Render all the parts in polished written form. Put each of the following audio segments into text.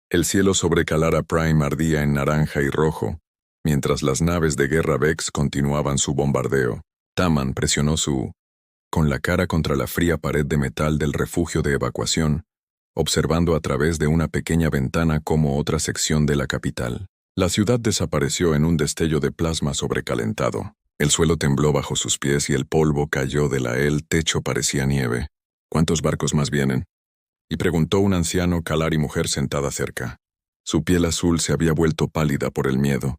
El cielo sobre Kalara Prime ardía en naranja y rojo, mientras las naves de guerra Vex continuaban su bombardeo. Taman presionó con la cara contra la fría pared de metal del refugio de evacuación, observando a través de una pequeña ventana como otra sección de la capital. La ciudad desapareció en un destello de plasma sobrecalentado. El suelo tembló bajo sus pies y el polvo cayó el techo parecía nieve. ¿Cuántos barcos más vienen? Y preguntó un anciano Kalari mujer sentada cerca. Su piel azul se había vuelto pálida por el miedo,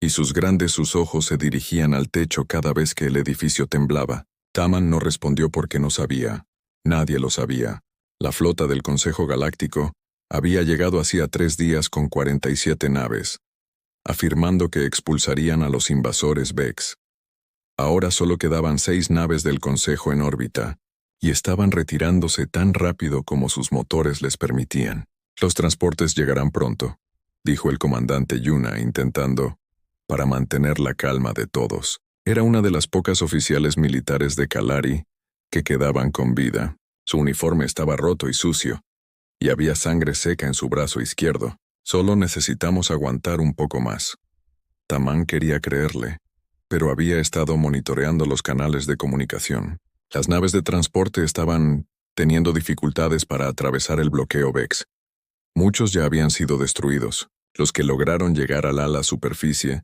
y sus ojos se dirigían al techo cada vez que el edificio temblaba. Taman no respondió porque no sabía. Nadie lo sabía. La flota del Consejo Galáctico había llegado hacía 3 días con 47 naves, afirmando que expulsarían a los invasores Vex. Ahora solo quedaban 6 naves del Consejo en órbita, y estaban retirándose tan rápido como sus motores les permitían. Los transportes llegarán pronto, dijo el comandante Yuna para mantener la calma de todos. Era una de las pocas oficiales militares de Kalari que quedaban con vida. Su uniforme estaba roto y sucio, y había sangre seca en su brazo izquierdo. Solo necesitamos aguantar un poco más. Taman quería creerle, pero había estado monitoreando los canales de comunicación. Las naves de transporte estaban teniendo dificultades para atravesar el bloqueo Vex. Muchos ya habían sido destruidos. Los que lograron llegar al ala superficie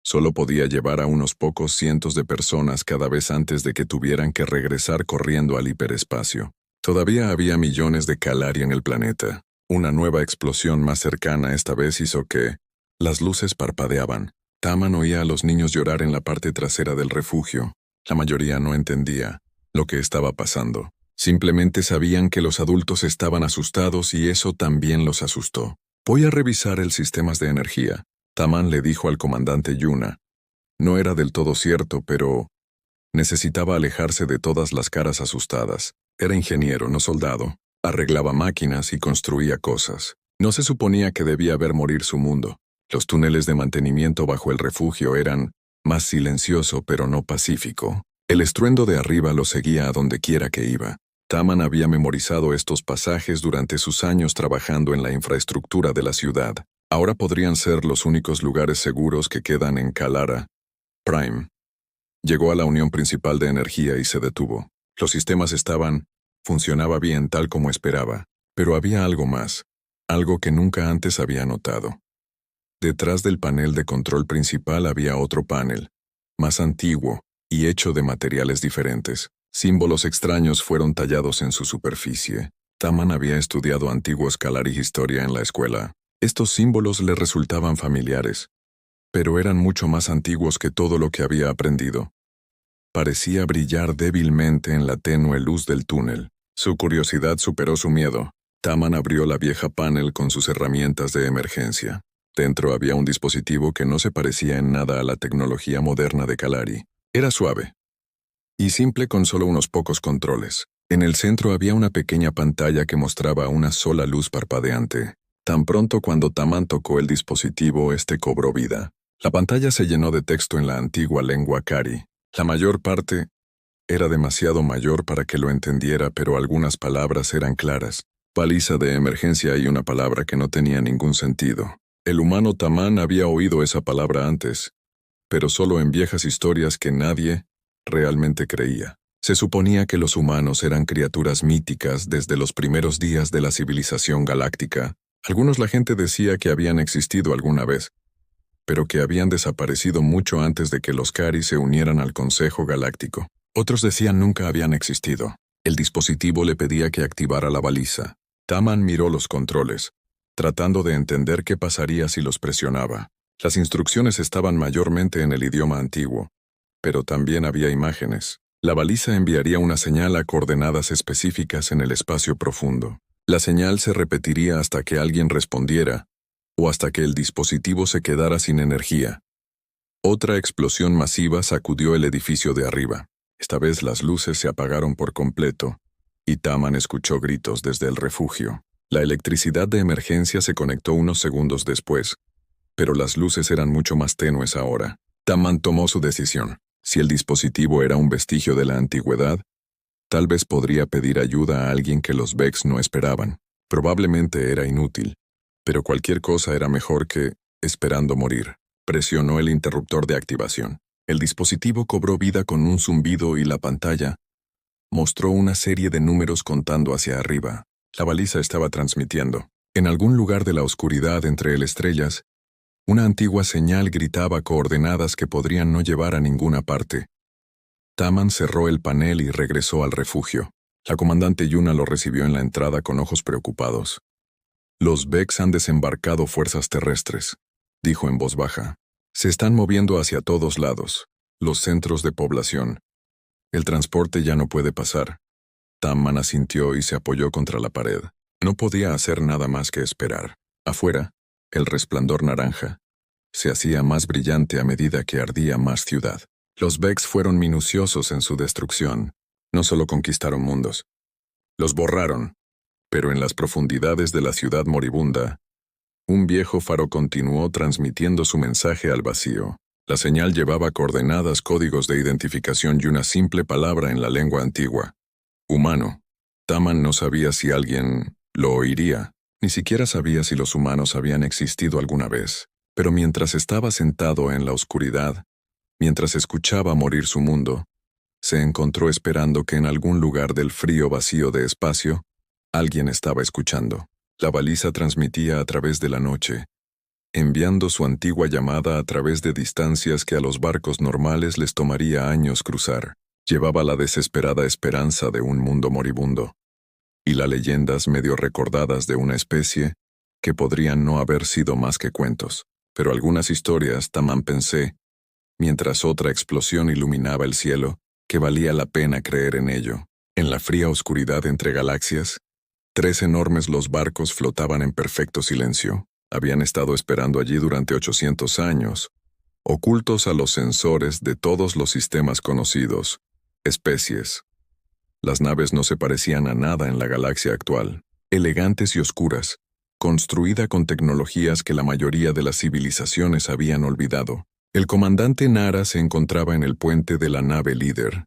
solo podía llevar a unos pocos cientos de personas cada vez antes de que tuvieran que regresar corriendo al hiperespacio. Todavía había millones de Kalari en el planeta. Una nueva explosión más cercana esta vez hizo que las luces parpadeaban. Taman oía a los niños llorar en la parte trasera del refugio. La mayoría no entendía lo que estaba pasando. Simplemente sabían que los adultos estaban asustados y eso también los asustó. Voy a revisar el sistema de energía, Taman le dijo al comandante Yuna. No era del todo cierto, pero necesitaba alejarse de todas las caras asustadas. Era ingeniero, no soldado. Arreglaba máquinas y construía cosas. No se suponía que debía ver morir su mundo. Los túneles de mantenimiento bajo el refugio eran más silencioso pero no pacífico. El estruendo de arriba lo seguía a donde quiera que iba. Taman había memorizado estos pasajes durante sus años trabajando en la infraestructura de la ciudad. Ahora podrían ser los únicos lugares seguros que quedan en Kalara Prime. Llegó a la unión principal de energía y se detuvo. Los sistemas funcionaba bien tal como esperaba, pero había algo más, algo que nunca antes había notado. Detrás del panel de control principal había otro panel, más antiguo y hecho de materiales diferentes. Símbolos extraños fueron tallados en su superficie. Taman había estudiado antiguos Kalari historia en la escuela. Estos símbolos le resultaban familiares, pero eran mucho más antiguos que todo lo que había aprendido. Parecía brillar débilmente en la tenue luz del túnel. Su curiosidad superó su miedo. Taman abrió la vieja panel con sus herramientas de emergencia. Dentro había un dispositivo que no se parecía en nada a la tecnología moderna de Kalari. Era suave y simple con solo unos pocos controles. En el centro había una pequeña pantalla que mostraba una sola luz parpadeante. Tan pronto cuando Taman tocó el dispositivo, cobró vida. La pantalla se llenó de texto en la antigua lengua Kari. La mayor parte era demasiado mayor para que lo entendiera, pero algunas palabras eran claras. Baliza de emergencia y una palabra que no tenía ningún sentido. El humano Taman había oído esa palabra antes, pero solo en viejas historias que nadie realmente creía. Se suponía que los humanos eran criaturas míticas desde los primeros días de la civilización galáctica. La gente decía que habían existido alguna vez, pero que habían desaparecido mucho antes de que los Kari se unieran al Consejo Galáctico. Otros decían nunca habían existido. El dispositivo le pedía que activara la baliza. Taman miró los controles, tratando de entender qué pasaría si los presionaba. Las instrucciones estaban mayormente en el idioma antiguo, pero también había imágenes. La baliza enviaría una señal a coordenadas específicas en el espacio profundo. La señal se repetiría hasta que alguien respondiera, o hasta que el dispositivo se quedara sin energía. Otra explosión masiva sacudió el edificio de arriba. Esta vez las luces se apagaron por completo, y Taman escuchó gritos desde el refugio. La electricidad de emergencia se conectó unos segundos después, pero las luces eran mucho más tenues ahora. Taman tomó su decisión. Si el dispositivo era un vestigio de la antigüedad, tal vez podría pedir ayuda a alguien que los Vex no esperaban. Probablemente era inútil, Pero cualquier cosa era mejor que esperando morir. Presionó el interruptor de activación. El dispositivo cobró vida con un zumbido y la pantalla mostró una serie de números contando hacia arriba. La baliza estaba transmitiendo. En algún lugar de la oscuridad entre el estrellas, una antigua señal gritaba coordenadas que podrían no llevar a ninguna parte. Taman cerró el panel y regresó al refugio. La comandante Yuna lo recibió en la entrada con ojos preocupados. «Los Vex han desembarcado fuerzas terrestres», dijo en voz baja. «Se están moviendo hacia todos lados. Los centros de población. El transporte ya no puede pasar». Taman asintió y se apoyó contra la pared. No podía hacer nada más que esperar. Afuera, el resplandor naranja se hacía más brillante a medida que ardía más ciudad. Los Vex fueron minuciosos en su destrucción. No solo conquistaron mundos. Los borraron. Pero en las profundidades de la ciudad moribunda, un viejo faro continuó transmitiendo su mensaje al vacío. La señal llevaba coordenadas, códigos de identificación y una simple palabra en la lengua antigua. Humano. Taman no sabía si alguien lo oiría. Ni siquiera sabía si los humanos habían existido alguna vez. Pero mientras estaba sentado en la oscuridad, mientras escuchaba morir su mundo, se encontró esperando que en algún lugar del frío vacío de espacio, alguien estaba escuchando. La baliza transmitía a través de la noche, enviando su antigua llamada a través de distancias que a los barcos normales les tomaría años cruzar. Llevaba la desesperada esperanza de un mundo moribundo, y las leyendas medio recordadas de una especie que podrían no haber sido más que cuentos. Pero algunas historias, Taman pensé, mientras otra explosión iluminaba el cielo, que valía la pena creer en ello. En la fría oscuridad entre galaxias, 3 enormes los barcos flotaban en perfecto silencio. Habían estado esperando allí durante 800 años, ocultos a los sensores de todos los sistemas conocidos, especies. Las naves no se parecían a nada en la galaxia actual, elegantes y oscuras, construida con tecnologías que la mayoría de las civilizaciones habían olvidado. El comandante Nara se encontraba en el puente de la nave líder,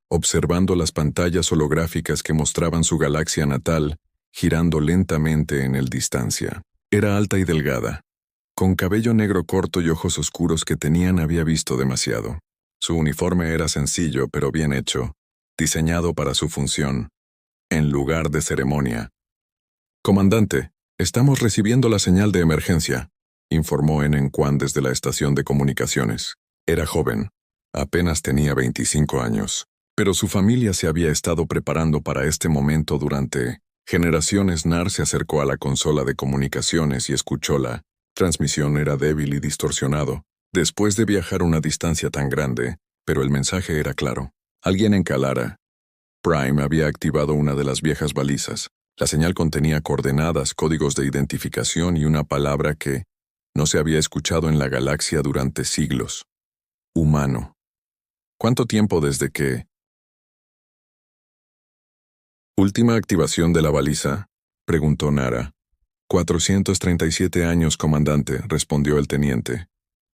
observando las pantallas holográficas que mostraban su galaxia natal, girando lentamente en el distancia. Era alta y delgada, con cabello negro corto y ojos oscuros que había visto demasiado. Su uniforme era sencillo pero bien hecho, diseñado para su función, en lugar de ceremonia. «Comandante, estamos recibiendo la señal de emergencia», informó Enen Quan desde la estación de comunicaciones. Era joven, apenas tenía 25 años, pero su familia se había estado preparando para este momento durante generaciones. Nar se acercó a la consola de comunicaciones y escuchó la transmisión. Era débil y distorsionado, después de viajar una distancia tan grande, pero el mensaje era claro. Alguien en Kalara Prime había activado una de las viejas balizas. La señal contenía coordenadas, códigos de identificación y una palabra que no se había escuchado en la galaxia durante siglos. Humano. ¿Cuánto tiempo desde que? «¿Última activación de la baliza?», preguntó Nara. «437 años, comandante», respondió el teniente.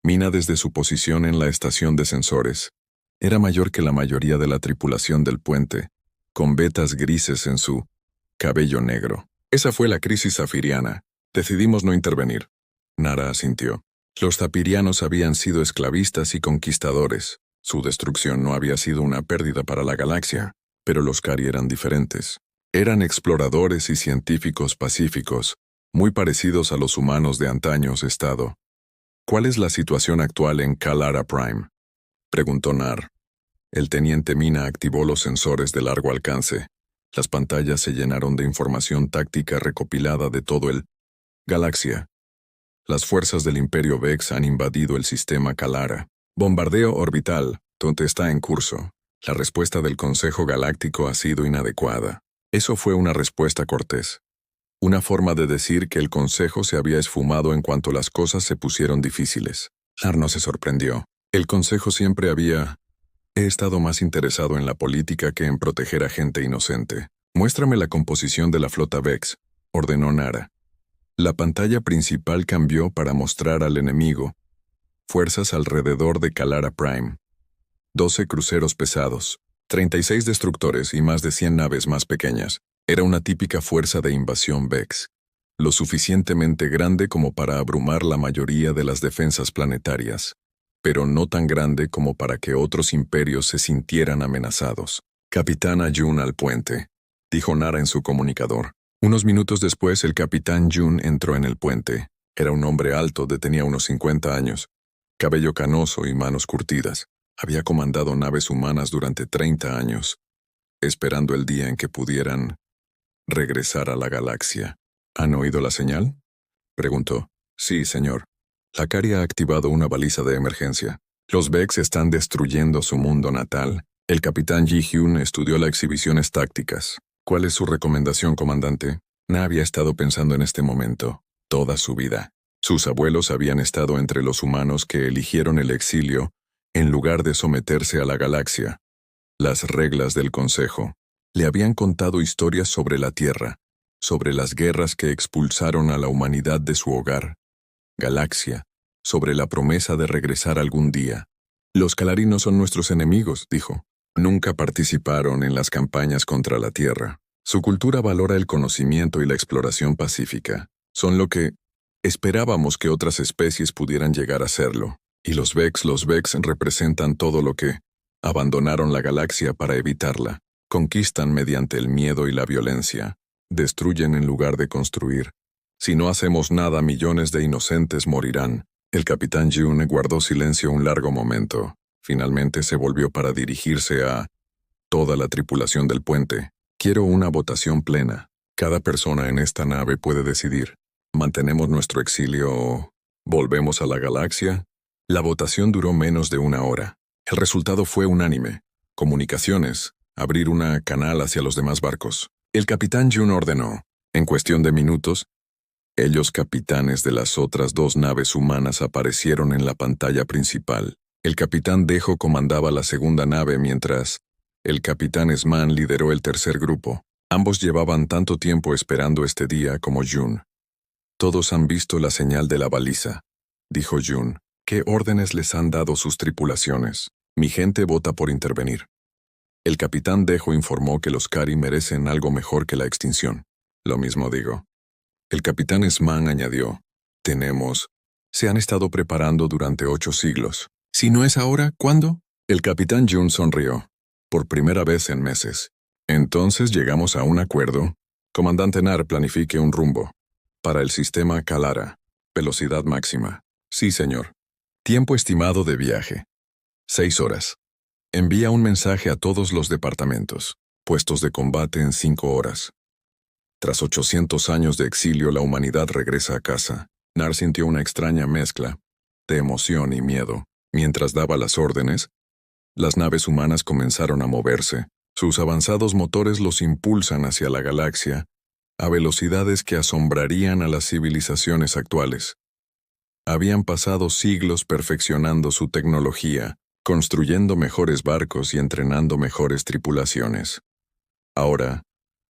Mina desde su posición en la estación de sensores. Era mayor que la mayoría de la tripulación del puente, con vetas grises en su cabello negro. «Esa fue la crisis zafiriana. Decidimos no intervenir». Nara asintió. Los zapirianos habían sido esclavistas y conquistadores. Su destrucción no había sido una pérdida para la galaxia, pero los Kari eran diferentes. Eran exploradores y científicos pacíficos, muy parecidos a los humanos de antaños estado. «¿Cuál es la situación actual en Kalara Prime?», preguntó Nar. El teniente Mina activó los sensores de largo alcance. Las pantallas se llenaron de información táctica recopilada de todo el galaxia. Las fuerzas del Imperio Vex han invadido el sistema Kalara. Bombardeo orbital, donde está en curso. La respuesta del Consejo Galáctico ha sido inadecuada. Eso fue una respuesta cortés. Una forma de decir que el Consejo se había esfumado en cuanto las cosas se pusieron difíciles. Nar no se sorprendió. El Consejo siempre había... He estado más interesado en la política que en proteger a gente inocente. «Muéstrame la composición de la flota Vex», ordenó Nara. La pantalla principal cambió para mostrar al enemigo. Fuerzas alrededor de Kalara Prime. 12 cruceros pesados, 36 destructores y más de 100 naves más pequeñas. Era una típica fuerza de invasión Vex. lo suficientemente grande como para abrumar la mayoría de las defensas planetarias, pero no tan grande como para que otros imperios se sintieran amenazados. Capitán Jun al puente, dijo Nara en su comunicador. Unos minutos después, el capitán Jun entró en el puente. Era un hombre alto, tenía unos 50 años, cabello canoso y manos curtidas. Había comandado naves humanas durante 30 años, esperando el día en que pudieran regresar a la galaxia. ¿Han oído la señal?, preguntó. Sí, señor. La Cari ha activado una baliza de emergencia. Los Vex están destruyendo su mundo natal. El capitán Ji-Hyun estudió las exhibiciones tácticas. ¿Cuál es su recomendación, comandante? Na había estado pensando en este momento toda su vida. Sus abuelos habían estado entre los humanos que eligieron el exilio en lugar de someterse a la galaxia. Las reglas del Consejo. Le habían contado historias sobre la Tierra, sobre las guerras que expulsaron a la humanidad de su hogar, galaxia, sobre la promesa de regresar algún día. Los Kalari son nuestros enemigos, dijo. Nunca participaron en las campañas contra la Tierra. Su cultura valora el conocimiento y la exploración pacífica. Son lo que esperábamos que otras especies pudieran llegar a serlo. Y los Vex representan todo lo que abandonaron la galaxia para evitarla. Conquistan mediante el miedo y la violencia. Destruyen en lugar de construir. Si no hacemos nada, millones de inocentes morirán. El capitán Jun guardó silencio un largo momento. Finalmente se volvió para dirigirse a toda la tripulación del puente. Quiero una votación plena. Cada persona en esta nave puede decidir. ¿Mantenemos nuestro exilio o volvemos a la galaxia? La votación duró menos de una hora. El resultado fue unánime. Comunicaciones. Abrir una canal hacia los demás barcos. El capitán Jun ordenó. En cuestión de minutos, ellos capitanes de las otras dos naves humanas aparecieron en la pantalla principal. El capitán Dejo comandaba la segunda nave mientras el capitán Sman lideró el tercer grupo. Ambos llevaban tanto tiempo esperando este día como Jun. Todos han visto la señal de la baliza, dijo Jun. ¿Qué órdenes les han dado sus tripulaciones? Mi gente vota por intervenir. El capitán Dejo informó que los Cari merecen algo mejor que la extinción. Lo mismo digo. El capitán Sman añadió. Se han estado preparando durante 8 siglos. Si no es ahora, ¿cuándo? El capitán Jun sonrió. Por primera vez en meses. Entonces llegamos a un acuerdo. Comandante Nar, planifique un rumbo. Para el sistema Kalara. Velocidad máxima. Sí, señor. Tiempo estimado de viaje. 6 horas. Envía un mensaje a todos los departamentos. Puestos de combate en 5 horas. Tras 800 años de exilio, la humanidad regresa a casa. Nar sintió una extraña mezcla de emoción y miedo. Mientras daba las órdenes, las naves humanas comenzaron a moverse. Sus avanzados motores los impulsan hacia la galaxia a velocidades que asombrarían a las civilizaciones actuales. Habían pasado siglos perfeccionando su tecnología, construyendo mejores barcos y entrenando mejores tripulaciones. Ahora,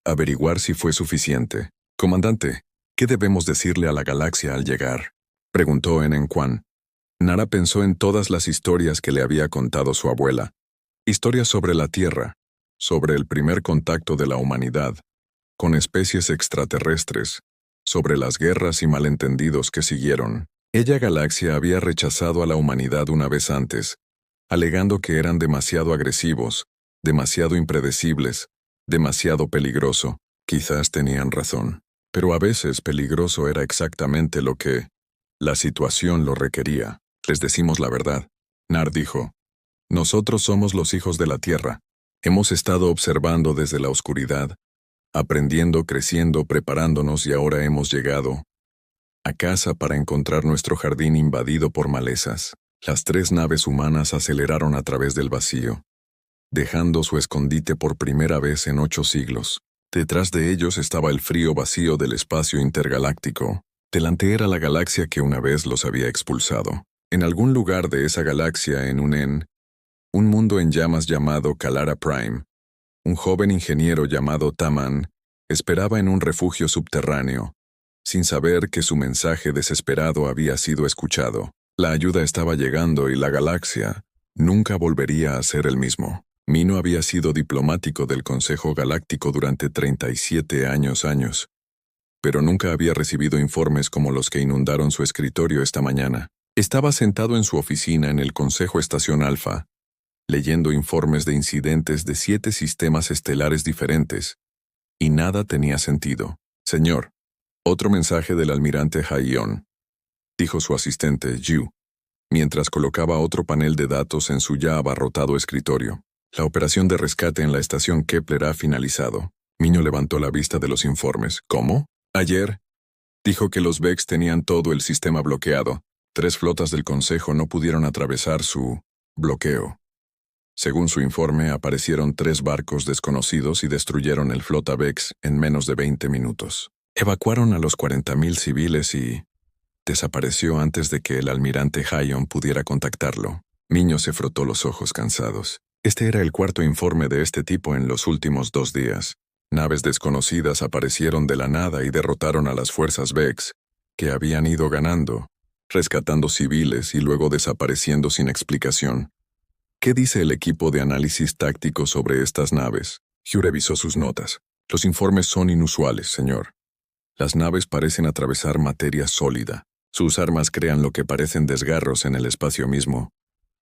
averiguar si fue suficiente. Comandante, ¿qué debemos decirle a la galaxia al llegar?, preguntó Enenquan. Nara pensó en todas las historias que le había contado su abuela. Historias sobre la Tierra, sobre el primer contacto de la humanidad, con especies extraterrestres, sobre las guerras y malentendidos que siguieron. Ella galaxia había rechazado a la humanidad una vez antes, alegando que eran demasiado agresivos, demasiado impredecibles, demasiado peligroso. Quizás tenían razón, pero a veces peligroso era exactamente lo que la situación lo requería. Les decimos la verdad. Nar dijo. Nosotros somos los hijos de la Tierra. Hemos estado observando desde la oscuridad, aprendiendo, creciendo, preparándonos y ahora hemos llegado a casa para encontrar nuestro jardín invadido por malezas. Las 3 naves humanas aceleraron a través del vacío, dejando su escondite por primera vez en 8 siglos. Detrás de ellos estaba el frío vacío del espacio intergaláctico. Delante era la galaxia que una vez los había expulsado. En algún lugar de esa galaxia, en un mundo en llamas llamado Kalara Prime, un joven ingeniero llamado Taman esperaba en un refugio subterráneo, sin saber que su mensaje desesperado había sido escuchado. La ayuda estaba llegando y la galaxia nunca volvería a ser el mismo. Mino había sido diplomático del Consejo Galáctico durante 37 años. pero nunca había recibido informes como los que inundaron su escritorio esta mañana. Estaba sentado en su oficina en el Consejo Estación Alfa, leyendo informes de incidentes de 7 sistemas estelares diferentes, y nada tenía sentido. Señor, otro mensaje del almirante Haiyan, dijo su asistente, Yu, mientras colocaba otro panel de datos en su ya abarrotado escritorio. La operación de rescate en la estación Kepler ha finalizado. Miño levantó la vista de los informes. ¿Cómo? Ayer, dijo que los Vex tenían todo el sistema bloqueado. 3 flotas del Consejo no pudieron atravesar su bloqueo. Según su informe, aparecieron 3 barcos desconocidos y destruyeron el flota Vex en menos de 20 minutos. Evacuaron a los 40.000 civiles y desapareció antes de que el almirante Haiyan pudiera contactarlo. Miño se frotó los ojos cansados. Este era el 4º informe de este tipo en los últimos 2 días. Naves desconocidas aparecieron de la nada y derrotaron a las fuerzas Vex, que habían ido ganando, rescatando civiles y luego desapareciendo sin explicación. ¿Qué dice el equipo de análisis táctico sobre estas naves? Hugh revisó sus notas. Los informes son inusuales, señor. Las naves parecen atravesar materia sólida. Sus armas crean lo que parecen desgarros en el espacio mismo,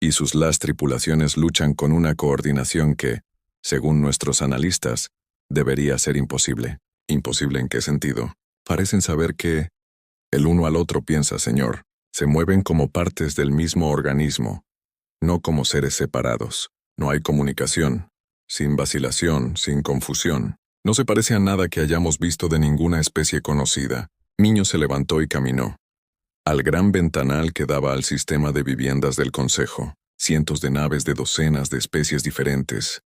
y sus tripulaciones luchan con una coordinación que, según nuestros analistas, debería ser imposible. ¿Imposible en qué sentido? Parecen saber que el uno al otro piensa, señor. Se mueven como partes del mismo organismo, no como seres separados. No hay comunicación, sin vacilación, sin confusión. No se parece a nada que hayamos visto de ninguna especie conocida. Miño se levantó y caminó al gran ventanal que daba al sistema de viviendas del Consejo. Cientos de naves de docenas de especies diferentes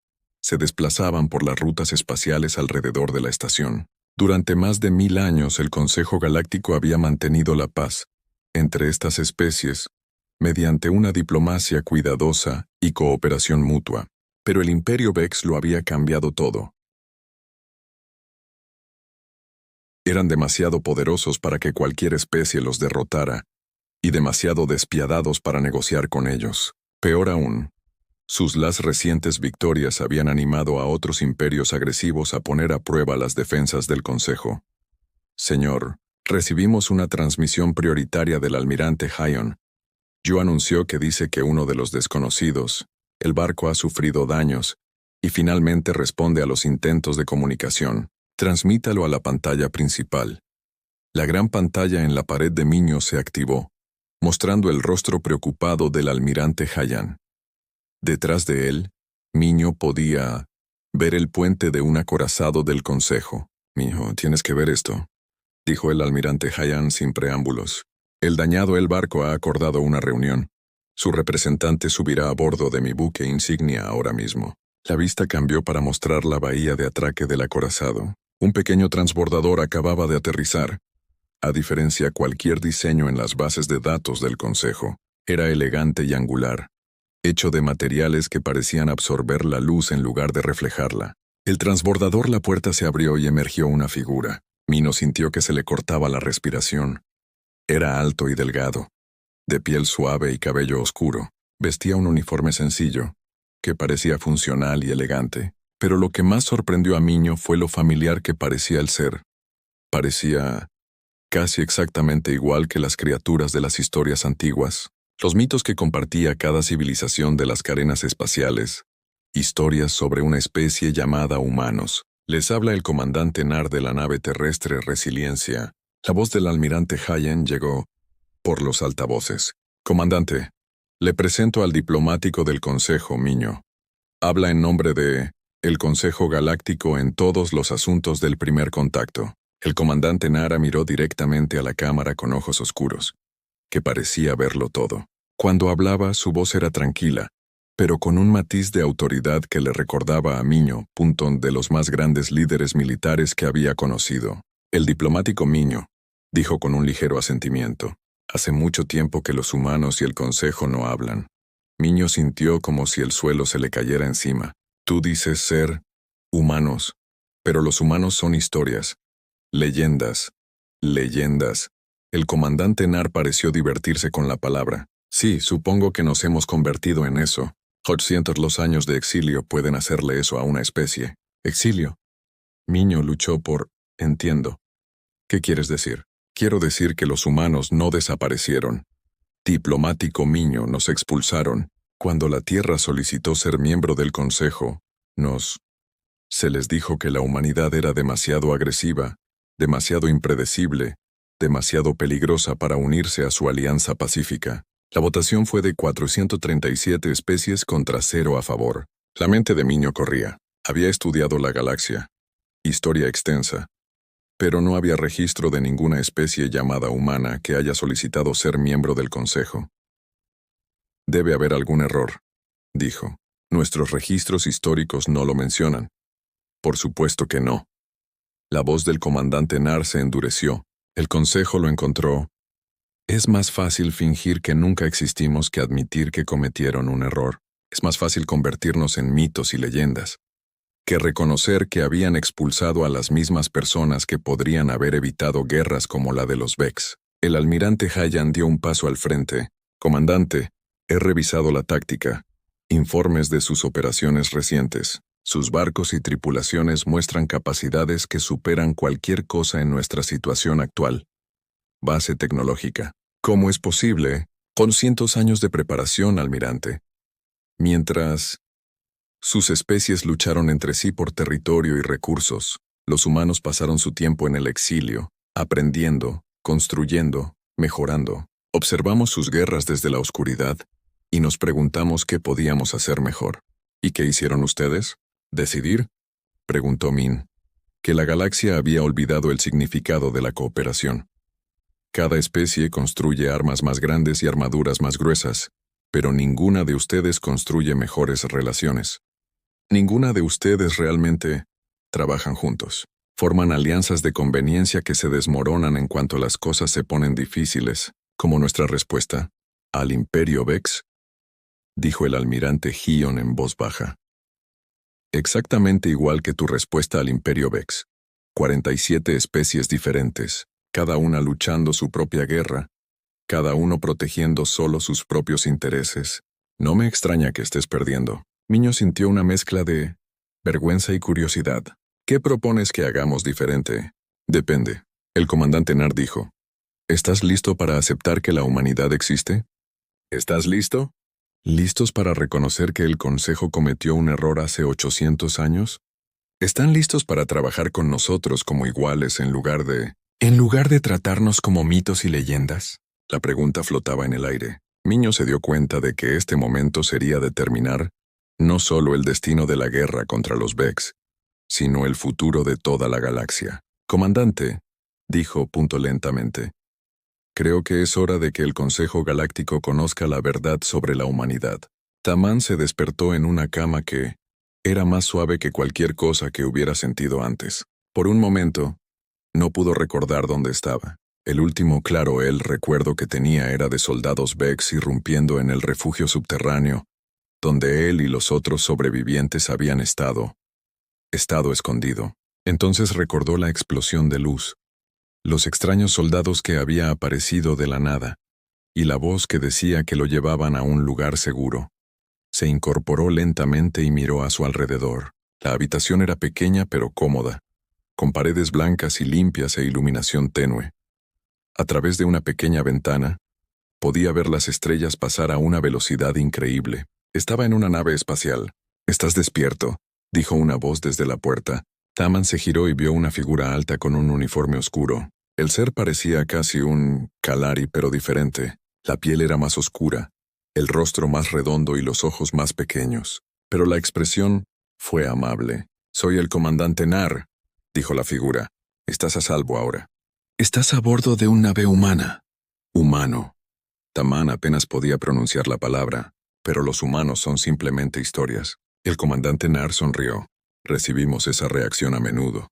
se desplazaban por las rutas espaciales alrededor de la estación. Durante más de 1000 años el Consejo Galáctico había mantenido la paz entre estas especies mediante una diplomacia cuidadosa y cooperación mutua. Pero el Imperio Vex lo había cambiado todo. Eran demasiado poderosos para que cualquier especie los derrotara, y demasiado despiadados para negociar con ellos. Peor aún, sus recientes victorias habían animado a otros imperios agresivos a poner a prueba las defensas del Consejo. Señor, recibimos una transmisión prioritaria del almirante Haiyan. Yu anunció que dice que uno de los desconocidos, el barco ha sufrido daños, y finalmente responde a los intentos de comunicación. Transmítalo a la pantalla principal. La gran pantalla en la pared de Miño se activó, mostrando el rostro preocupado del almirante Haiyan. Detrás de él, Miño podía ver el puente de un acorazado del Consejo. «Mijo, tienes que ver esto», dijo el almirante Haiyan sin preámbulos. «El barco ha acordado una reunión. Su representante subirá a bordo de mi buque insignia ahora mismo». La vista cambió para mostrar la bahía de atraque del acorazado. Un pequeño transbordador acababa de aterrizar. A diferencia de cualquier diseño en las bases de datos del Consejo, era elegante y angular, hecho de materiales que parecían absorber la luz en lugar de reflejarla. El transbordador, la puerta se abrió y emergió una figura. Miño sintió que se le cortaba la respiración. Era alto y delgado, de piel suave y cabello oscuro. Vestía un uniforme sencillo, que parecía funcional y elegante. Pero lo que más sorprendió a Miño fue lo familiar que parecía el ser. Parecía casi exactamente igual que las criaturas de las historias antiguas, los mitos que compartía cada civilización de las cadenas espaciales, historias sobre una especie llamada humanos. Les habla el comandante Nar de la nave terrestre Resiliencia. La voz del almirante Haiyan llegó por los altavoces. «Comandante, le presento al diplomático del Consejo, Miño. Habla en nombre de el Consejo Galáctico en todos los asuntos del primer contacto». El comandante Nara miró directamente a la cámara con ojos oscuros, que parecía verlo todo. Cuando hablaba, su voz era tranquila, pero con un matiz de autoridad que le recordaba a Miño, de los más grandes líderes militares que había conocido. «El diplomático Miño», dijo con un ligero asentimiento. «Hace mucho tiempo que los humanos y el Consejo no hablan». Miño sintió como si el suelo se le cayera encima. «Tú dices ser humanos, pero los humanos son historias. Leyendas. Leyendas». El comandante Nar pareció divertirse con la palabra. «Sí, supongo que nos hemos convertido en eso. 800 los años de exilio pueden hacerle eso a una especie». «Exilio». Miño luchó por «entiendo». ¿Qué quieres decir? Quiero decir que los humanos no desaparecieron. Diplomático Miño, nos expulsaron. Cuando la Tierra solicitó ser miembro del Consejo, se les dijo que la humanidad era demasiado agresiva, demasiado impredecible, demasiado peligrosa para unirse a su alianza pacífica. La votación fue de 437 especies contra 0 a favor. La mente de Miño corría. Había estudiado la galaxia. Historia extensa. Pero no había registro de ninguna especie llamada humana que haya solicitado ser miembro del Consejo. Debe haber algún error, dijo. Nuestros registros históricos no lo mencionan. Por supuesto que no. La voz del comandante Nar se endureció. El Consejo lo encontró. Es más fácil fingir que nunca existimos que admitir que cometieron un error. Es más fácil convertirnos en mitos y leyendas que reconocer que habían expulsado a las mismas personas que podrían haber evitado guerras como la de los Vex. El almirante Hayan dio un paso al frente. Comandante, he revisado la táctica. Informes de sus operaciones recientes. Sus barcos y tripulaciones muestran capacidades que superan cualquier cosa en nuestra situación actual. Base tecnológica. ¿Cómo es posible? Con cientos años de preparación, almirante. Mientras sus especies lucharon entre sí por territorio y recursos, los humanos pasaron su tiempo en el exilio, aprendiendo, construyendo, mejorando. Observamos sus guerras desde la oscuridad y nos preguntamos qué podíamos hacer mejor. ¿Y qué hicieron ustedes? ¿Decidir? Preguntó Min, que la galaxia había olvidado el significado de la cooperación. Cada especie construye armas más grandes y armaduras más gruesas, pero ninguna de ustedes construye mejores relaciones. Ninguna de ustedes realmente trabajan juntos. Forman alianzas de conveniencia que se desmoronan en cuanto las cosas se ponen difíciles, como nuestra respuesta al Imperio Vex, dijo el almirante Hion en voz baja. Exactamente igual que tu respuesta al Imperio Vex. 47 especies diferentes, cada una luchando su propia guerra, cada uno protegiendo solo sus propios intereses. No me extraña que estés perdiendo. Miño sintió una mezcla de vergüenza y curiosidad. ¿Qué propones que hagamos diferente? Depende. El comandante Nar dijo. ¿Estás listo para aceptar que la humanidad existe? ¿Estás listo? ¿Listos para reconocer que el Consejo cometió un error hace 800 años? ¿Están listos para trabajar con nosotros como iguales en lugar de tratarnos como mitos y leyendas? La pregunta flotaba en el aire. Miño se dio cuenta de que este momento sería determinar no solo el destino de la guerra contra los Vex, sino el futuro de toda la galaxia. Comandante, dijo lentamente, creo que es hora de que el Consejo Galáctico conozca la verdad sobre la humanidad. Tamán se despertó en una cama que era más suave que cualquier cosa que hubiera sentido antes. Por un momento, no pudo recordar dónde estaba. El último claro recuerdo que tenía era de soldados Vex irrumpiendo en el refugio subterráneo, donde él y los otros sobrevivientes habían estado escondido. Entonces recordó la explosión de luz, los extraños soldados que había aparecido de la nada, y la voz que decía que lo llevaban a un lugar seguro. Se incorporó lentamente y miró a su alrededor. La habitación era pequeña pero cómoda, con paredes blancas y limpias e iluminación tenue. A través de una pequeña ventana, podía ver las estrellas pasar a una velocidad increíble. Estaba en una nave espacial. «¿Estás despierto?», dijo una voz desde la puerta. Tamán se giró y vio una figura alta con un uniforme oscuro. El ser parecía casi un Kalari, pero diferente. La piel era más oscura, el rostro más redondo y los ojos más pequeños. Pero la expresión fue amable. «Soy el comandante Nar», dijo la figura. «Estás a salvo ahora». «Estás a bordo de una nave humana». «Humano». Tamán apenas podía pronunciar la palabra, pero los humanos son simplemente historias. El comandante Nar sonrió. Recibimos esa reacción a menudo.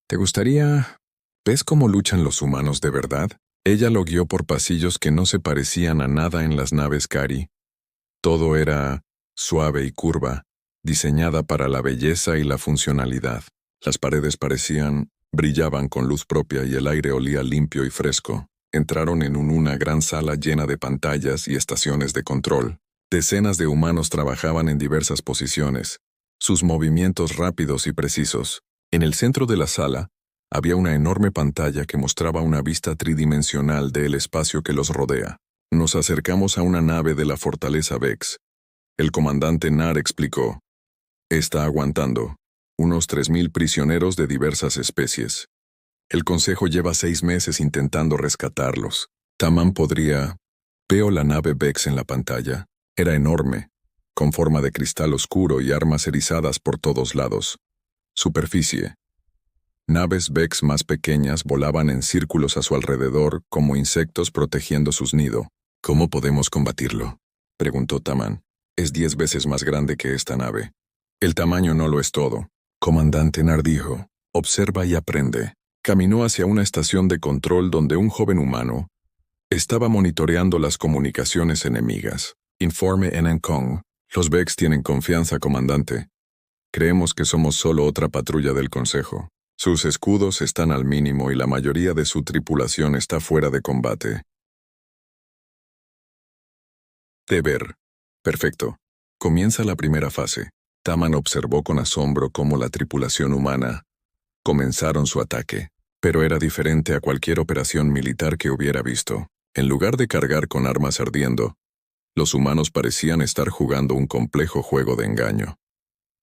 ¿Te gustaría? ¿Ves cómo luchan los humanos de verdad? Ella lo guió por pasillos que no se parecían a nada en las naves Kari. Todo era suave y curva, diseñada para la belleza y la funcionalidad. Las paredes brillaban con luz propia y el aire olía limpio y fresco. Entraron en una gran sala llena de pantallas y estaciones de control. Decenas de humanos trabajaban en diversas posiciones, sus movimientos rápidos y precisos. En el centro de la sala Había una enorme pantalla que mostraba una vista tridimensional del espacio que los rodea. Nos acercamos a una nave de la Fortaleza Vex. El comandante Nar explicó. Está aguantando. Unos 3000 prisioneros de diversas especies. El Consejo lleva 6 meses intentando rescatarlos. Taman podría... Veo la nave Vex en la pantalla. Era enorme, con forma de cristal oscuro y armas erizadas por todos lados. Superficie. Naves Vex más pequeñas volaban en círculos a su alrededor como insectos protegiendo sus nidos. ¿Cómo podemos combatirlo?, preguntó Taman. Es 10 veces más grande que esta nave. El tamaño no lo es todo. Comandante Nar dijo. Observa y aprende. Caminó hacia una estación de control donde un joven humano estaba monitoreando las comunicaciones enemigas. Informe en Kong. Los Vex tienen confianza, comandante. Creemos que somos solo otra patrulla del Consejo. Sus escudos están al mínimo y la mayoría de su tripulación está fuera de combate. Deber. Perfecto. Comienza la primera fase. Taman observó con asombro cómo la tripulación humana comenzaron su ataque, pero era diferente a cualquier operación militar que hubiera visto. En lugar de cargar con armas ardiendo, los humanos parecían estar jugando un complejo juego de engaño.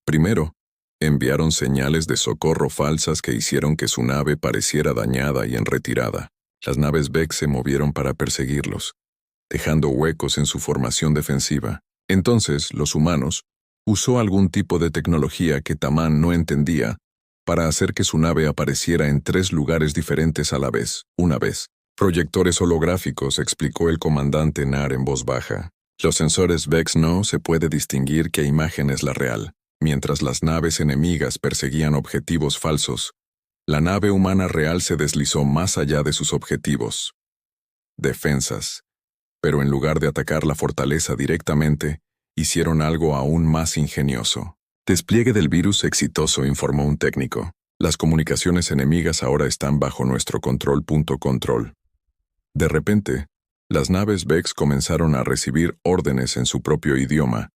Primero, enviaron señales de socorro falsas que hicieron que su nave pareciera dañada y en retirada. Las naves Vex se movieron para perseguirlos, dejando huecos en su formación defensiva. Entonces, los humanos usó algún tipo de tecnología que Taman no entendía para hacer que su nave apareciera en 3 lugares diferentes a la vez, una vez. Proyectores holográficos, explicó el comandante Nar en voz baja. Los sensores Vex no se puede distinguir qué imagen es la real. Mientras las naves enemigas perseguían objetivos falsos, la nave humana real se deslizó más allá de sus objetivos. Defensas. Pero en lugar de atacar la fortaleza directamente, hicieron algo aún más ingenioso. Despliegue del virus exitoso, informó un técnico. Las comunicaciones enemigas ahora están bajo nuestro control. Control. De repente, las naves Vex comenzaron a recibir órdenes en su propio idioma,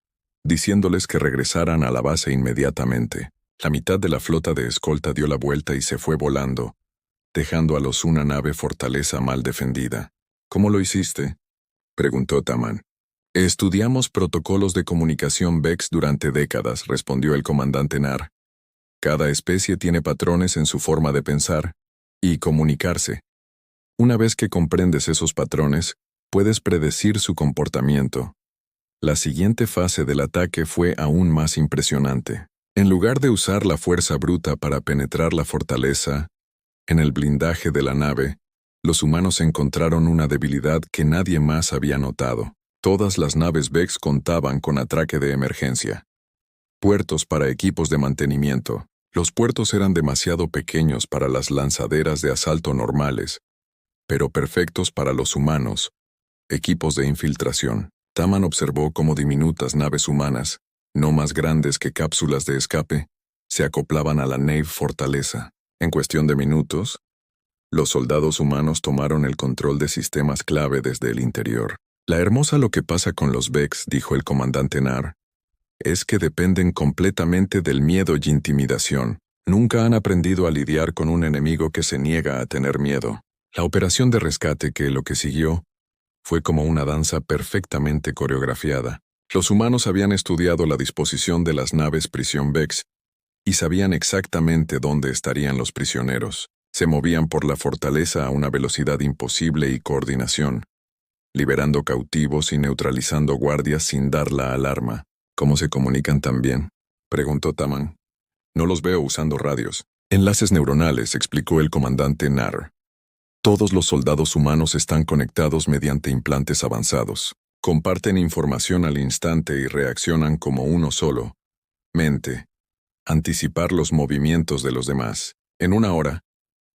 diciéndoles que regresaran a la base inmediatamente. La mitad de la flota de escolta dio la vuelta y se fue volando, dejando a los una nave fortaleza mal defendida. ¿Cómo lo hiciste?, preguntó Taman. Estudiamos protocolos de comunicación Vex durante décadas, respondió el comandante Nar. Cada especie tiene patrones en su forma de pensar y comunicarse. Una vez que comprendes esos patrones, puedes predecir su comportamiento. La siguiente fase del ataque fue aún más impresionante. En lugar de usar la fuerza bruta para penetrar la fortaleza, en el blindaje de la nave, los humanos encontraron una debilidad que nadie más había notado. Todas las naves Vex contaban con atraque de emergencia. Puertos para equipos de mantenimiento. Los puertos eran demasiado pequeños para las lanzaderas de asalto normales, pero perfectos para los humanos. Equipos de infiltración. Taman observó cómo diminutas naves humanas, no más grandes que cápsulas de escape, se acoplaban a la nave fortaleza. En cuestión de minutos, los soldados humanos tomaron el control de sistemas clave desde el interior. La hermosa lo que pasa con los Vex, dijo el comandante Nar, es que dependen completamente del miedo y intimidación. Nunca han aprendido a lidiar con un enemigo que se niega a tener miedo. La operación de rescate lo que siguió fue como una danza perfectamente coreografiada. Los humanos habían estudiado la disposición de las naves prisión Vex y sabían exactamente dónde estarían los prisioneros. Se movían por la fortaleza a una velocidad imposible y coordinación, liberando cautivos y neutralizando guardias sin dar la alarma. ¿Cómo se comunican tan bien?, preguntó Taman. No los veo usando radios. Enlaces neuronales, explicó el comandante Nar. Todos los soldados humanos están conectados mediante implantes avanzados. Comparten información al instante y reaccionan como uno solo. Mente. Anticipar los movimientos de los demás. En una hora,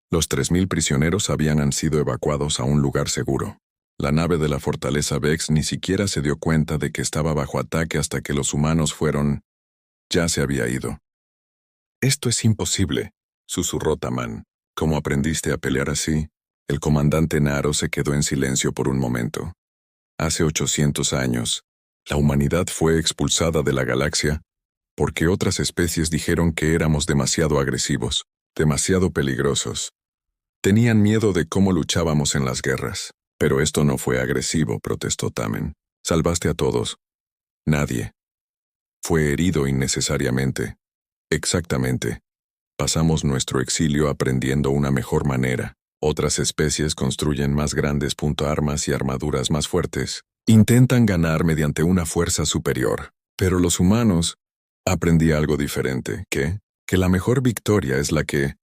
los 3000 prisioneros habían sido evacuados a un lugar seguro. La nave de la fortaleza Vex ni siquiera se dio cuenta de que estaba bajo ataque hasta que los humanos fueron... Ya se había ido. Esto es imposible, susurró Taman. ¿Cómo aprendiste a pelear así? El comandante Naro se quedó en silencio por un momento. Hace 800 años, la humanidad fue expulsada de la galaxia porque otras especies dijeron que éramos demasiado agresivos. demasiado peligrosos. Tenían miedo de cómo luchábamos en las guerras. Pero esto no fue agresivo, protestó Tamen. Salvaste a todos. Nadie fue herido innecesariamente. Exactamente. Pasamos nuestro exilio aprendiendo una mejor manera. Otras especies construyen más grandes armas y armaduras más fuertes. Intentan ganar mediante una fuerza superior. Pero los humanos, aprendí algo diferente. ¿Qué? Que la mejor victoria es la que,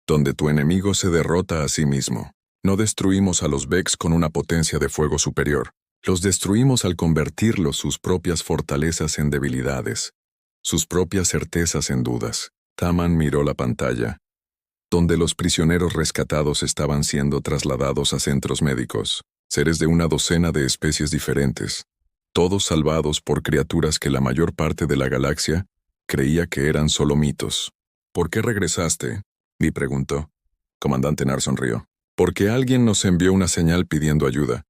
donde tu enemigo se derrota a sí mismo. No destruimos a los Vex con una potencia de fuego superior. Los destruimos al convertirlos sus propias fortalezas en debilidades, sus propias certezas en dudas. Taman miró la pantalla, donde los prisioneros rescatados estaban siendo trasladados a centros médicos, seres de una docena de especies diferentes, todos salvados por criaturas que la mayor parte de la galaxia creía que eran solo mitos. ¿Por qué regresaste?, Vi preguntó. Comandante Nar sonrió. Porque alguien nos envió una señal pidiendo ayuda,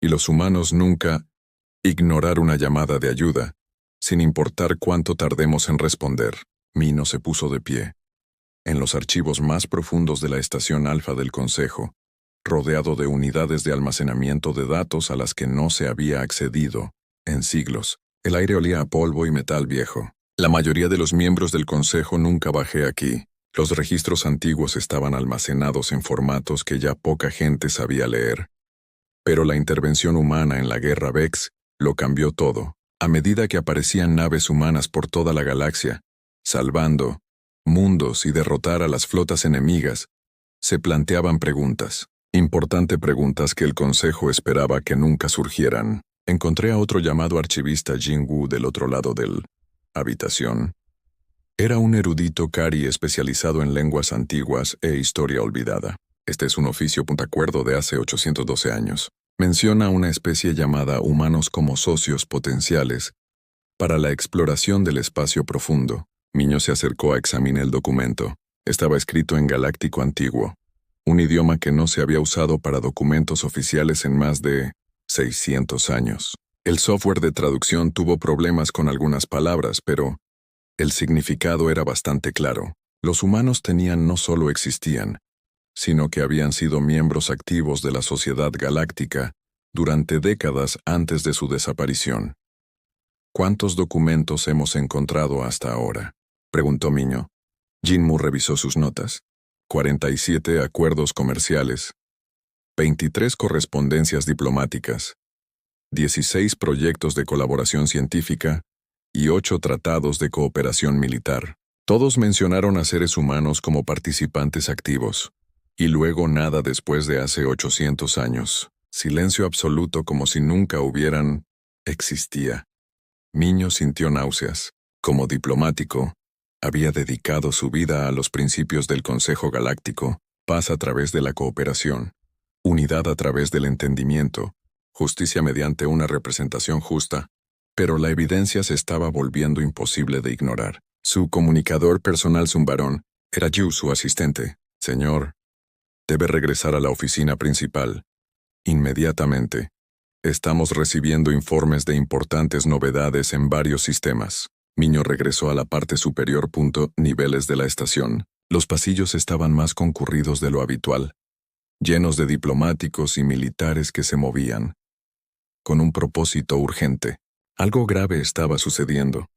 y los humanos nunca ignorar una llamada de ayuda, sin importar cuánto tardemos en responder. Mino se puso de pie. En los archivos más profundos de la estación alfa del Consejo, rodeado de unidades de almacenamiento de datos a las que no se había accedido en siglos, el aire olía a polvo y metal viejo. La mayoría de los miembros del Consejo nunca bajé aquí. Los registros antiguos estaban almacenados en formatos que ya poca gente sabía leer. Pero la intervención humana en la guerra Vex lo cambió todo. A medida que aparecían naves humanas por toda la galaxia, salvando mundos y derrotar a las flotas enemigas, se planteaban preguntas. Importantes preguntas que el Consejo esperaba que nunca surgieran. Encontré a otro llamado archivista Jin Wu del otro lado del habitación. Era un erudito Kari especializado en lenguas antiguas e historia olvidada. Este es un oficio puntacuerdo de hace 812 años. Menciona una especie llamada humanos como socios potenciales para la exploración del espacio profundo. Miño se acercó a examinar el documento. Estaba escrito en galáctico antiguo, un idioma que no se había usado para documentos oficiales en más de 600 años. El software de traducción tuvo problemas con algunas palabras, pero el significado era bastante claro. Los humanos no solo existían, sino que habían sido miembros activos de la sociedad galáctica durante décadas antes de su desaparición. ¿Cuántos documentos hemos encontrado hasta ahora?, preguntó Miño. Jinmu revisó sus notas. 47 acuerdos comerciales, 23 correspondencias diplomáticas, 16 proyectos de colaboración científica y 8 tratados de cooperación militar. Todos mencionaron a seres humanos como participantes activos. Y luego nada después de hace 800 años. Silencio absoluto como si nunca existía. Miño sintió náuseas. Como diplomático, había dedicado su vida a los principios del Consejo Galáctico, paz a través de la cooperación, unidad a través del entendimiento, justicia mediante una representación justa, pero la evidencia se estaba volviendo imposible de ignorar. Su comunicador personal Zumbarón era Yu, su asistente. Señor, debe regresar a la oficina principal. Inmediatamente. Estamos recibiendo informes de importantes novedades en varios sistemas. Miño regresó a la parte superior. Niveles de la estación. Los pasillos estaban más concurridos de lo habitual, llenos de diplomáticos y militares que se movían, con un propósito urgente. Algo grave estaba sucediendo.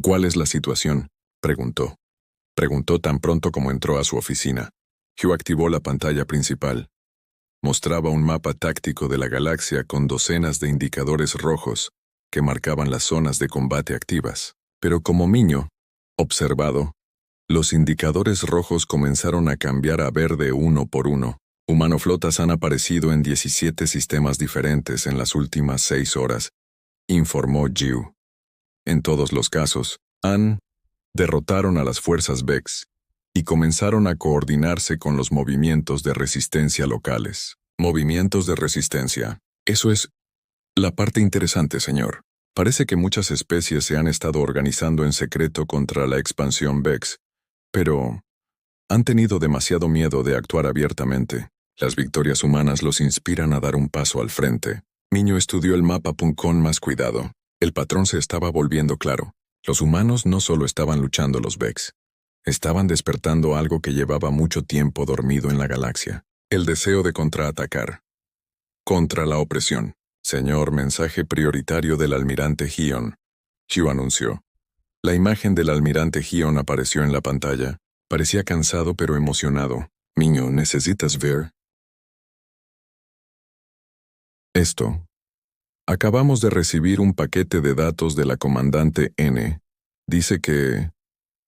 ¿Cuál es la situación?, preguntó. Preguntó tan pronto como entró a su oficina. Hugh activó la pantalla principal. Mostraba un mapa táctico de la galaxia con docenas de indicadores rojos que marcaban las zonas de combate activas. Pero como Miño observado, los indicadores rojos comenzaron a cambiar a verde uno por uno. Humanoflotas han aparecido en 17 sistemas diferentes en las últimas 6 horas, informó Jiu. En todos los casos, derrotaron a las fuerzas Vex y comenzaron a coordinarse con los movimientos de resistencia locales. Movimientos de resistencia. Eso es la parte interesante, señor. Parece que muchas especies se han estado organizando en secreto contra la expansión Vex, pero han tenido demasiado miedo de actuar abiertamente. Las victorias humanas los inspiran a dar un paso al frente. Miño estudió el mapa con más cuidado. El patrón se estaba volviendo claro. Los humanos no solo estaban luchando los Vex, Estaban despertando algo que llevaba mucho tiempo dormido en la galaxia. El deseo de contraatacar. Contra la opresión. Señor, mensaje prioritario del almirante Gion. Hugh anunció. La imagen del almirante Gion apareció en la pantalla. Parecía cansado pero emocionado. Niño, ¿necesitas ver esto? Acabamos de recibir un paquete de datos de la comandante N. Dice que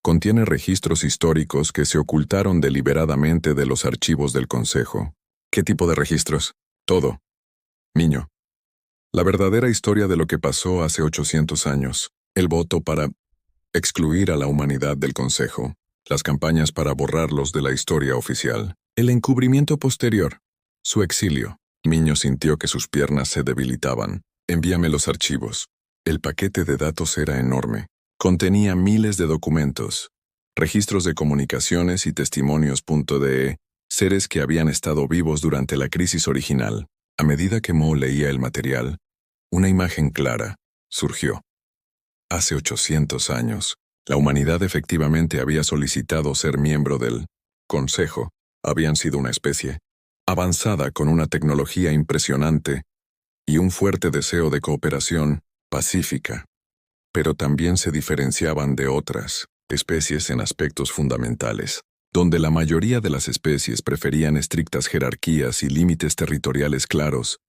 contiene registros históricos que se ocultaron deliberadamente de los archivos del Consejo. ¿Qué tipo de registros? Todo. Niño. La verdadera historia de lo que pasó hace 800 años. El voto para excluir a la humanidad del Consejo. Las campañas para borrarlos de la historia oficial. El encubrimiento posterior. Su exilio. Niño sintió que sus piernas se debilitaban. Envíame los archivos. El paquete de datos era enorme. Contenía miles de documentos, registros de comunicaciones y testimonios. Seres que habían estado vivos durante la crisis original. A medida que Mo leía el material, una imagen clara surgió. Hace 800 años, la humanidad efectivamente había solicitado ser miembro del Consejo. Habían sido una especie avanzada con una tecnología impresionante y un fuerte deseo de cooperación pacífica. Pero también se diferenciaban de otras especies en aspectos fundamentales, donde la mayoría de las especies preferían estrictas jerarquías y límites territoriales claros.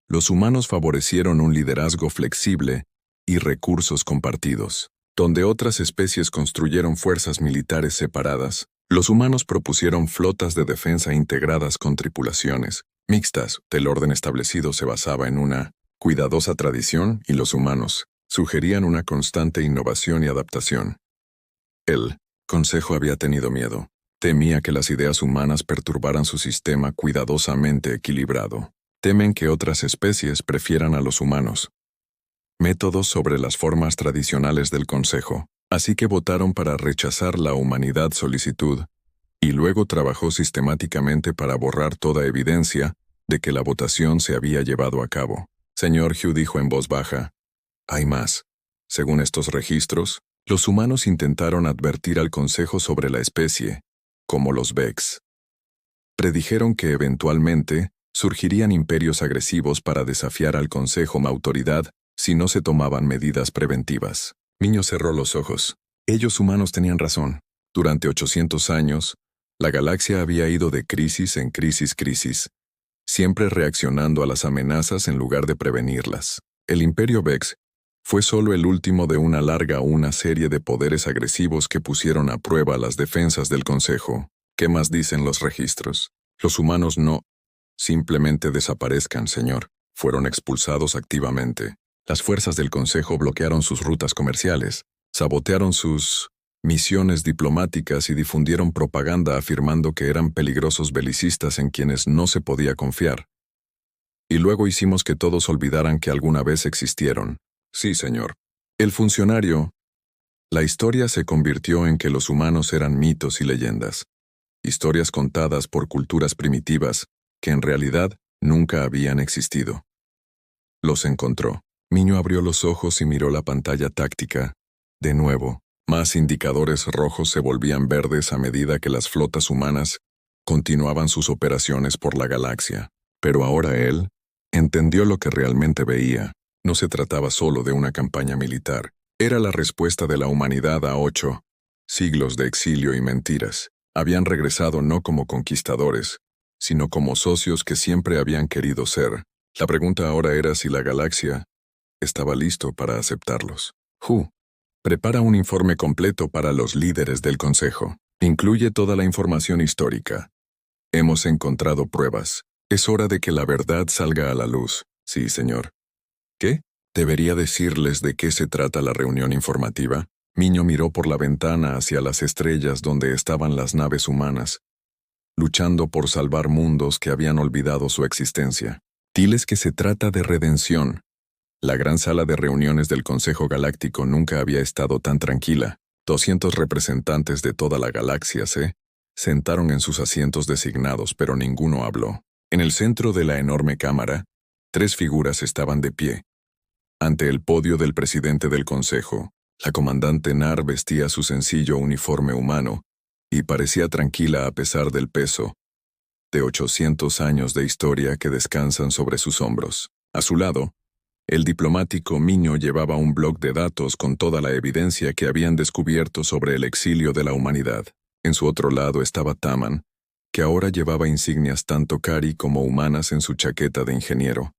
Los humanos favorecieron un liderazgo flexible y recursos compartidos. Donde otras especies construyeron fuerzas militares separadas, los humanos propusieron flotas de defensa integradas con tripulaciones mixtas. El orden establecido se basaba en una cuidadosa tradición y los humanos sugerían una constante innovación y adaptación. El Consejo había tenido miedo. Temía que las ideas humanas perturbaran su sistema cuidadosamente equilibrado. Temen que otras especies prefieran a los humanos. Métodos sobre las formas tradicionales del Consejo. Así que votaron para rechazar la humanidad solicitud, y luego trabajó sistemáticamente para borrar toda evidencia de que la votación se había llevado a cabo. Señor Hugh dijo en voz baja, hay más. Según estos registros, los humanos intentaron advertir al Consejo sobre la especie, como los Vex. Predijeron que eventualmente surgirían imperios agresivos para desafiar al Consejo autoridad si no se tomaban medidas preventivas. Niño cerró los ojos. Ellos humanos tenían razón. Durante 800 años, la galaxia había ido de crisis en crisis, siempre reaccionando a las amenazas en lugar de prevenirlas. El Imperio Vex fue solo el último de una serie de poderes agresivos que pusieron a prueba las defensas del Consejo. ¿Qué más dicen los registros? Los humanos no simplemente desaparezcan, señor. Fueron expulsados activamente. Las fuerzas del Consejo bloquearon sus rutas comerciales, sabotearon sus misiones diplomáticas y difundieron propaganda afirmando que eran peligrosos belicistas en quienes no se podía confiar. Y luego hicimos que todos olvidaran que alguna vez existieron. Sí, señor. El funcionario. La historia se convirtió en que los humanos eran mitos y leyendas. Historias contadas por culturas primitivas que en realidad nunca habían existido. Los encontró. Niño abrió los ojos y miró la pantalla táctica. De nuevo, más indicadores rojos se volvían verdes a medida que las flotas humanas continuaban sus operaciones por la galaxia. Pero ahora él entendió lo que realmente veía. No se trataba solo de una campaña militar. Era la respuesta de la humanidad a 8 siglos de exilio y mentiras. Habían regresado no como conquistadores, sino como socios que siempre habían querido ser. La pregunta ahora era si la galaxia estaba listo para aceptarlos. Prepara un informe completo para los líderes del Consejo. Incluye toda la información histórica. Hemos encontrado pruebas. Es hora de que la verdad salga a la luz. Sí, señor. ¿Qué? ¿Debería decirles de qué se trata la reunión informativa? Niño miró por la ventana hacia las estrellas donde estaban las naves humanas, luchando por salvar mundos que habían olvidado su existencia. Diles que se trata de redención. La gran sala de reuniones del Consejo Galáctico nunca había estado tan tranquila. 200 representantes de toda la galaxia se sentaron en sus asientos designados, pero ninguno habló. En el centro de la enorme cámara, 3 figuras estaban de pie. Ante el podio del presidente del Consejo, la comandante Nar vestía su sencillo uniforme humano, y parecía tranquila a pesar del peso de 800 años de historia que descansan sobre sus hombros. A su lado, el diplomático Miño llevaba un bloc de datos con toda la evidencia que habían descubierto sobre el exilio de la humanidad. En su otro lado estaba Taman, que ahora llevaba insignias tanto cari como humanas en su chaqueta de ingeniero.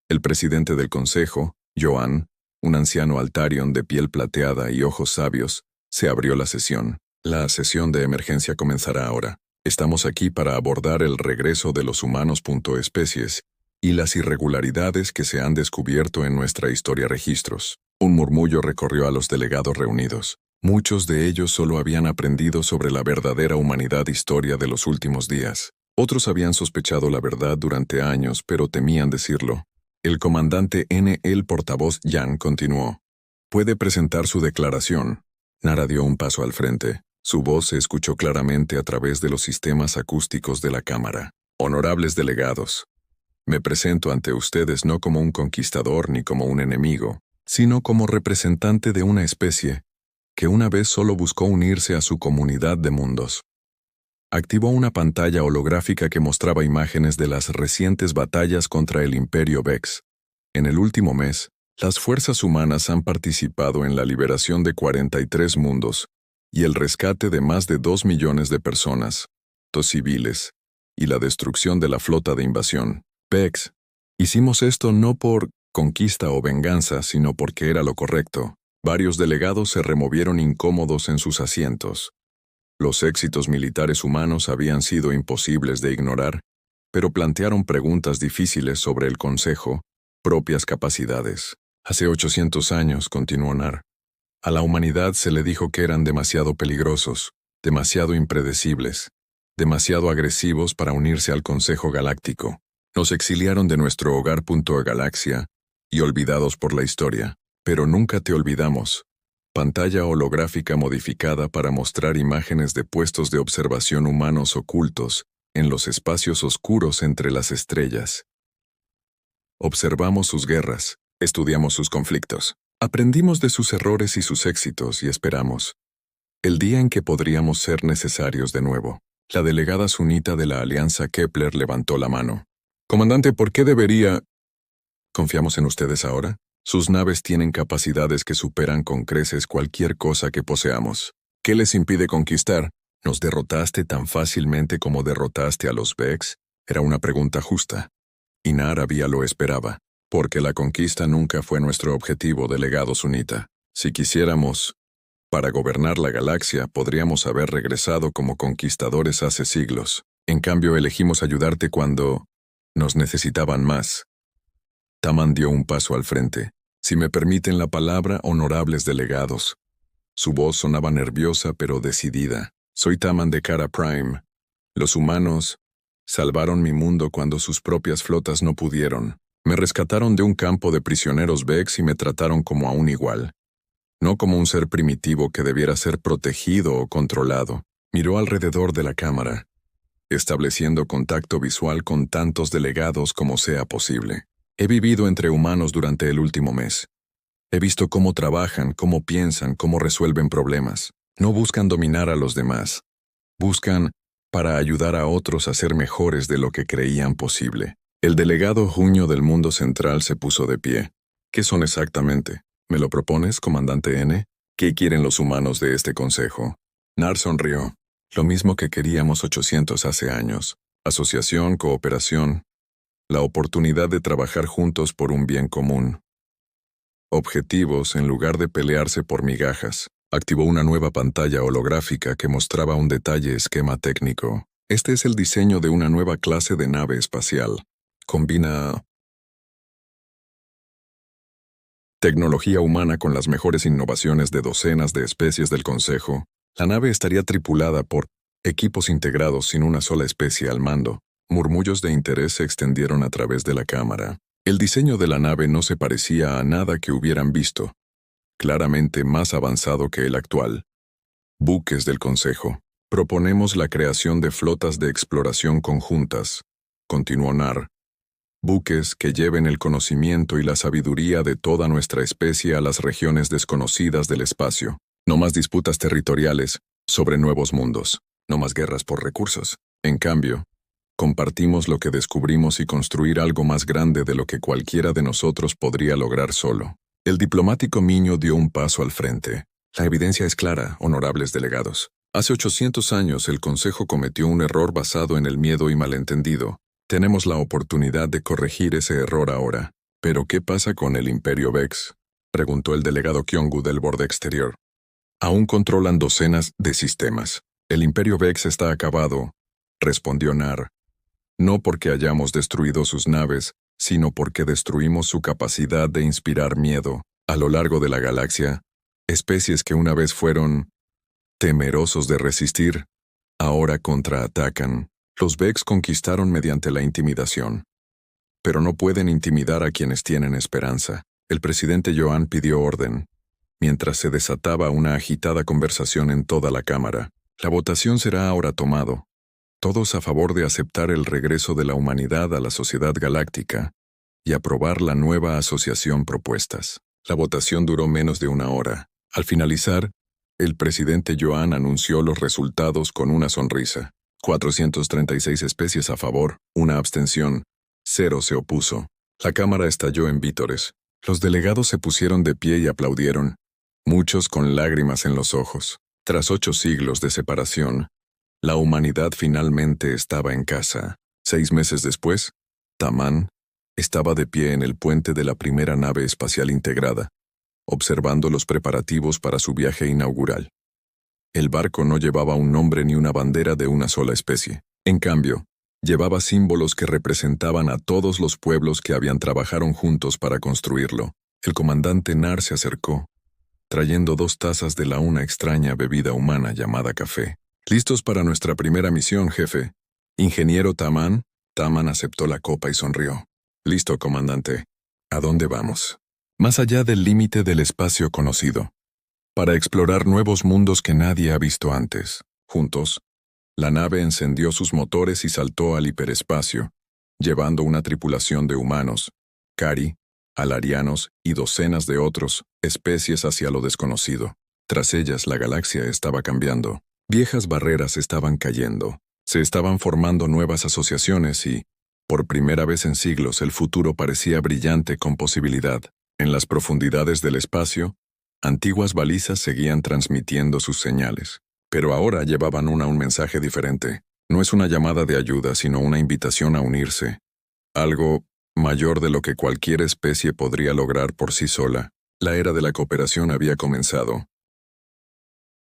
El presidente del consejo, Joan, un anciano Altarion de piel plateada y ojos sabios, se abrió la sesión. La sesión de emergencia comenzará ahora. Estamos aquí para abordar el regreso de los humanos. Especies y las irregularidades que se han descubierto en nuestra historia registros. Un murmullo recorrió a los delegados reunidos. Muchos de ellos solo habían aprendido sobre la verdadera humanidad historia de los últimos días. Otros habían sospechado la verdad durante años, pero temían decirlo. El comandante N. el portavoz Yang continuó. Puede presentar su declaración. Nara dio un paso al frente. Su voz se escuchó claramente a través de los sistemas acústicos de la cámara. Honorables delegados, me presento ante ustedes no como un conquistador ni como un enemigo, sino como representante de una especie que una vez solo buscó unirse a su comunidad de mundos. Activó una pantalla holográfica que mostraba imágenes de las recientes batallas contra el Imperio Vex. En el último mes, las fuerzas humanas han participado en la liberación de 43 mundos y el rescate de más de 2 millones de personas, dos civiles, y la destrucción de la flota de invasión. Vex, hicimos esto no por conquista o venganza, sino porque era lo correcto. Varios delegados se removieron incómodos en sus asientos. Los éxitos militares humanos habían sido imposibles de ignorar, pero plantearon preguntas difíciles sobre el Consejo, propias capacidades. Hace 800 años, continuó Nar, a la humanidad se le dijo que eran demasiado peligrosos, demasiado impredecibles, demasiado agresivos para unirse al Consejo Galáctico. Nos exiliaron de nuestro hogar. Galaxia, y olvidados por la historia. Pero nunca te olvidamos. Pantalla holográfica modificada para mostrar imágenes de puestos de observación humanos ocultos en los espacios oscuros entre las estrellas. Observamos sus guerras, estudiamos sus conflictos, aprendimos de sus errores y sus éxitos y esperamos el día en que podríamos ser necesarios de nuevo. La delegada sunita de la Alianza Kepler levantó la mano. Comandante, ¿por qué debería? ¿Confiamos en ustedes ahora? Sus naves tienen capacidades que superan con creces cualquier cosa que poseamos. ¿Qué les impide conquistar? ¿Nos derrotaste tan fácilmente como derrotaste a los Vex? Era una pregunta justa. Y Narabia lo esperaba, porque la conquista nunca fue nuestro objetivo, delegado sunita. Si quisiéramos, para gobernar la galaxia, podríamos haber regresado como conquistadores hace siglos. En cambio, elegimos ayudarte cuando nos necesitaban más. Taman dio un paso al frente. Si me permiten la palabra, honorables delegados. Su voz sonaba nerviosa pero decidida. Soy Taman de Cara Prime. Los humanos salvaron mi mundo cuando sus propias flotas no pudieron. Me rescataron de un campo de prisioneros Vex y me trataron como a un igual. No como un ser primitivo que debiera ser protegido o controlado. Miró alrededor de la cámara, estableciendo contacto visual con tantos delegados como sea posible. He vivido entre humanos durante el último mes. He visto cómo trabajan, cómo piensan, cómo resuelven problemas. No buscan dominar a los demás. Buscan para ayudar a otros a ser mejores de lo que creían posible. El delegado Junio del Mundo Central se puso de pie. ¿Qué son exactamente? ¿Me lo propones, comandante N? ¿Qué quieren los humanos de este consejo? Nar sonrió. Lo mismo que queríamos 800 hace años. Asociación, cooperación, la oportunidad de trabajar juntos por un bien común. Objetivos en lugar de pelearse por migajas. Activó una nueva pantalla holográfica que mostraba un detalle esquema técnico. Este es el diseño de una nueva clase de nave espacial. Combina tecnología humana con las mejores innovaciones de docenas de especies del Consejo. La nave estaría tripulada por equipos integrados sin una sola especie al mando. Murmullos de interés se extendieron a través de la cámara. El diseño de la nave no se parecía a nada que hubieran visto. Claramente más avanzado que el actual. Buques del Consejo. Proponemos la creación de flotas de exploración conjuntas. Continuó Nar. Buques que lleven el conocimiento y la sabiduría de toda nuestra especie a las regiones desconocidas del espacio. No más disputas territoriales, sobre nuevos mundos, no más guerras por recursos. En cambio, compartimos lo que descubrimos y construir algo más grande de lo que cualquiera de nosotros podría lograr solo. El diplomático Miño dio un paso al frente. La evidencia es clara, honorables delegados. Hace 800 años el Consejo cometió un error basado en el miedo y malentendido. Tenemos la oportunidad de corregir ese error ahora. ¿Pero qué pasa con el Imperio Vex?, preguntó el delegado Kyongu del borde exterior. Aún controlan docenas de sistemas. El Imperio Vex está acabado, respondió Nar. No porque hayamos destruido sus naves, sino porque destruimos su capacidad de inspirar miedo. A lo largo de la galaxia, especies que una vez fueron temerosos de resistir, ahora contraatacan. Los Vex conquistaron mediante la intimidación. Pero no pueden intimidar a quienes tienen esperanza. El presidente Joan pidió orden. Mientras se desataba una agitada conversación en toda la Cámara. La votación será ahora tomado. Todos a favor de aceptar el regreso de la humanidad a la sociedad galáctica y aprobar la nueva asociación propuestas. La votación duró menos de una hora. Al finalizar, el presidente Joan anunció los resultados con una sonrisa. 436 especies a favor, una abstención, 0 se opuso. La Cámara estalló en vítores. Los delegados se pusieron de pie y aplaudieron, muchos con lágrimas en los ojos. Tras 8 siglos de separación, la humanidad finalmente estaba en casa. 6 meses después, Taman estaba de pie en el puente de la primera nave espacial integrada, observando los preparativos para su viaje inaugural. El barco no llevaba un nombre ni una bandera de una sola especie. En cambio, llevaba símbolos que representaban a todos los pueblos que habían trabajado juntos para construirlo. El comandante Nar se acercó, trayendo 2 tazas de una extraña bebida humana llamada café. «¿Listos para nuestra primera misión, jefe?» «Ingeniero Taman». Taman aceptó la copa y sonrió. «Listo, comandante. ¿A dónde vamos?» «Más allá del límite del espacio conocido, para explorar nuevos mundos que nadie ha visto antes». Juntos, la nave encendió sus motores y saltó al hiperespacio, llevando una tripulación de humanos, Cari, alarianos y docenas de otros especies hacia lo desconocido. Tras ellas, la galaxia estaba cambiando. Viejas barreras estaban cayendo. Se estaban formando nuevas asociaciones y, por primera vez en siglos, el futuro parecía brillante con posibilidad. En las profundidades del espacio, antiguas balizas seguían transmitiendo sus señales. Pero ahora llevaban un mensaje diferente. No es una llamada de ayuda, sino una invitación a unirse. Algo mayor de lo que cualquier especie podría lograr por sí sola. La era de la cooperación había comenzado.